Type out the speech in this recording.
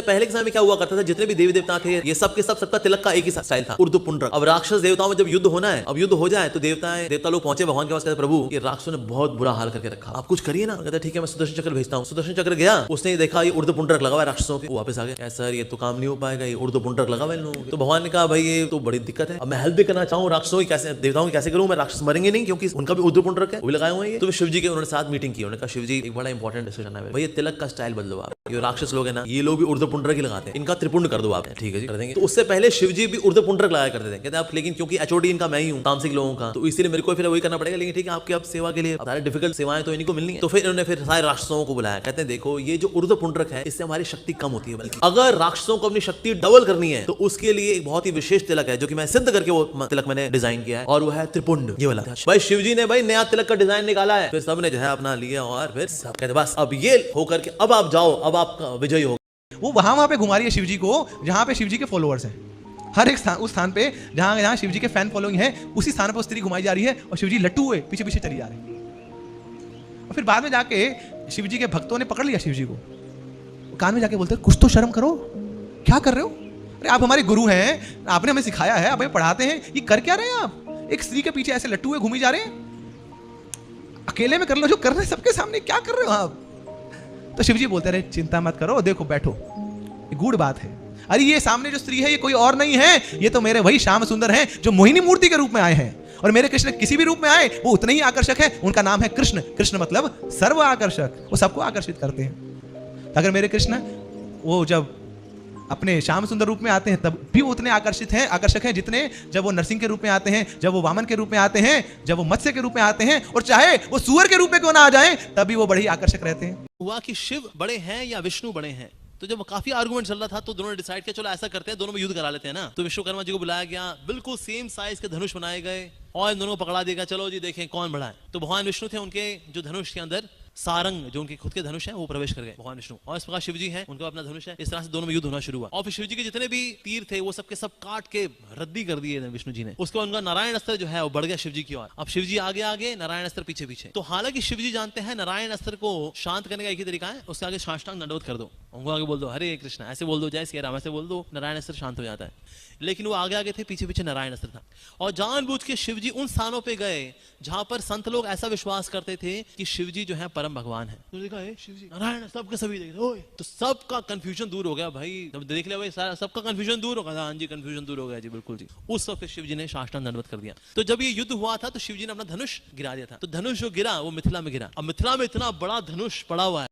पहले के समय में क्या हुआ करता था, जितने भी देवी देवता थे ये सब के सब सबका तिलक का एक ही स्टाइल था, उर्दू पुंड्रक। अब राक्षस देवताओं में जब युद्ध होना है, अब युद्ध हो जाए तो देवता लोग पहुंचे भगवान के पास, कहते प्रभु ये राक्षसों ने बहुत बुरा हाल करके रखा, आप कुछ करिए ना। कहता ठीक है मैं सुदर्शन चक्र भेजता हूँ। सुदर्शन चक्र गया, उसने देखा ये उर्दू पुंड्रक लगा हुआ है राक्षसों के, वापस आ गया, सर ये तो काम नहीं हो पाएगा, ये उर्दू पुंड्रक लगा हुआ है इन लोगों के। तो भगवान ने कहा भाई ये तो बड़ी दिक्कत है, अब मैं हेल्प भी करना चाहूँ राक्षसों की, कैसे देवताओं की कैसे करूँ, मैं राक्षस मरेंगे नहीं क्योंकि उनका भी उर्दू पुंड्रक है, वो भी लगाए हुए हैं। तो शिव जी के उन्होंने साथ मीटिंग की, उन्होंने कहा शिव जी एक बड़ा इंपॉर्टेंट डिसीजन है भाई, तिलक का स्टाइल बदलो आप, ये राक्षस लोग है ना ये लोग भी उर्दू पुंड्रक ही लगाते हैं, इनका त्रिपुंड कर दो आप। ठीक है जी कर देंगे। तो उससे पहले शिव जी भी उर्दू पुंड्रक लगाया करते थे, कहते आप लेकिन क्योंकि एचओडी इनका मैं ही हूँ तामसिक लोगों का, तो इसीलिए मेरे को फिर वही करना पड़ेगा, लेकिन ठीक है आपकी अब सेवा के लिए सारी डिफिकल्ट सेवाएं तो इन्हीं को मिलनी है। तो फिर इन्होंने फिर सारे राक्षसों को बुलाया, कहते हैं देखो ये जो उर्दू पुंड्रक है इससे हमारी शक्ति कम होती है, बल्कि अगर राक्षसों को अपनी शक्ति डबल करनी है तो उसके लिए एक बहुत ही विशेष तिलक है जो कि मैं सिद्ध करके वो तिलक मैंने डिजाइन किया है, और वो है त्रिपुंड। ये वाला भाई शिव जी ने भाई नया तिलक का डिजाइन निकाला है, फिर सबने जो है अपना लिया और फिर सब कहते बस अब ये होकर के अब आप जाओ, अब आपका विजय होगा। वो वहां पे घुमा रही है शिव जी को जहां पे शिव जी के फॉलोअर्स हैं, हर एक स्थान, उस स्थान पे जहां जहां शिव जी के फैन फॉलोइंग है उसी स्थान पे वो स्त्री घुमाई जा रही है और शिव जी लट्टू हुए पीछे पीछे चली जा रही है। और फिर बाद में जाके शिव जी के भक्तों ने पकड़ लिया शिव जी को, कान में जाके बोलते कुछ तो शर्म करो, क्या कर रहे हो, अरे आप हमारे गुरु हैं, आपने हमें सिखाया है, आप हमें पढ़ाते हैं, ये कर क्या रहे हैं आप, एक स्त्री के पीछे ऐसे लट्टू हुए घूमी जा रहे हैं, अकेले में कर लो जो कर रहे हैं सबके सामने, क्या कर रहे हो आप। तो शिव जी बोलते रहे चिंता मत करो, देखो बैठो, ये गूढ़ बात है, अरे ये सामने जो स्त्री है ये कोई और नहीं है, ये तो मेरे वही श्याम सुंदर हैं जो मोहिनी मूर्ति के रूप में आए हैं, और मेरे कृष्ण किसी भी रूप में आए वो उतने ही आकर्षक है, उनका नाम है कृष्ण। कृष्ण मतलब सर्व आकर्षक, वो सबको आकर्षित करते हैं। अगर मेरे कृष्ण वो जब अपने श्याम सुंदर रूप में आते हैं तब भी वो उतने आकर्षक हैं जितने जब वो नरसिंह के रूप में आते हैं, जब वो वामन के रूप में आते हैं, जब वो मत्स्य के रूप में आते हैं, और चाहे वो सूअर के रूप में क्यों ना आ जाए तभी वो बड़े ही आकर्षक रहते हैं। हुआ कि शिव बड़े हैं या विष्णु बड़े हैं, तो जब काफी आर्गुमेंट चल रहा था तो दोनों ने डिसाइड किया चलो ऐसा करते हैं दोनों में युद्ध करा लेते हैं ना। तो विश्वकर्मा जी को बुलाया गया, बिल्कुल सेम साइज के धनुष बनाए गए और इन दोनों को पकड़ा दिया, चलो जी देखें कौन बड़ा है। तो भगवान विष्णु थे, उनके जो धनुष के अंदर सारंग जो उनके खुद के धनुष है वो प्रवेश कर गए भगवान विष्णु, और इस प्रकार शिव जी हैं उनका अपना धनुष है। इस तरह से दोनों में युद्ध होना शुरू हुआ, और फिर शिव जी के जितने भी तीर थे वो सबके सब काट के रद्दी कर दिए विष्णु जी ने। उसके बाद उनका नारायण अस्त्र जो है वो बढ़ गया शिव जी की ओर, अब शिव जी आगे आगे नारायण अस्त्र पीछे पीछे। तो हालांकि शिव जी जानते हैं नारायण अस्त्र को शांत करने का एक ही तरीका है, उसके आगे साष्टांग दंडवत कर दो, उनको आगे बोल दो हरे कृष्णा, ऐसे बोल दो जय श्री राम ऐसे बोल दो, नारायण अस्त्र शांत हो जाता है। लेकिन वो आगे आगे थे, पीछे पीछे नारायण अस्त्र था, और जानबूझ के शिव जी उन स्थानों पे गए जहां पर संत लोग ऐसा विश्वास करते थे कि शिव जी जो है परम भगवान है। तो देखा शिव जी नारायण सबके सभी देखे, ओए तो सबका कंफ्यूजन दूर हो गया भाई, जब देख लिया भाई सबका कंफ्यूजन दूर हो गया। हाँ जी कंफ्यूजन दूर हो गया जी बिल्कुल जी। उस वक्त शिव जी ने साष्टांग दंडवत कर दिया। तो जब ये युद्ध हुआ था तो शिव जी ने अपना धनुष गिरा दिया था, तो धनुष जो गिरा वो मिथिला में गिरा। अब मिथिला में इतना बड़ा धनुष पड़ा हुआ है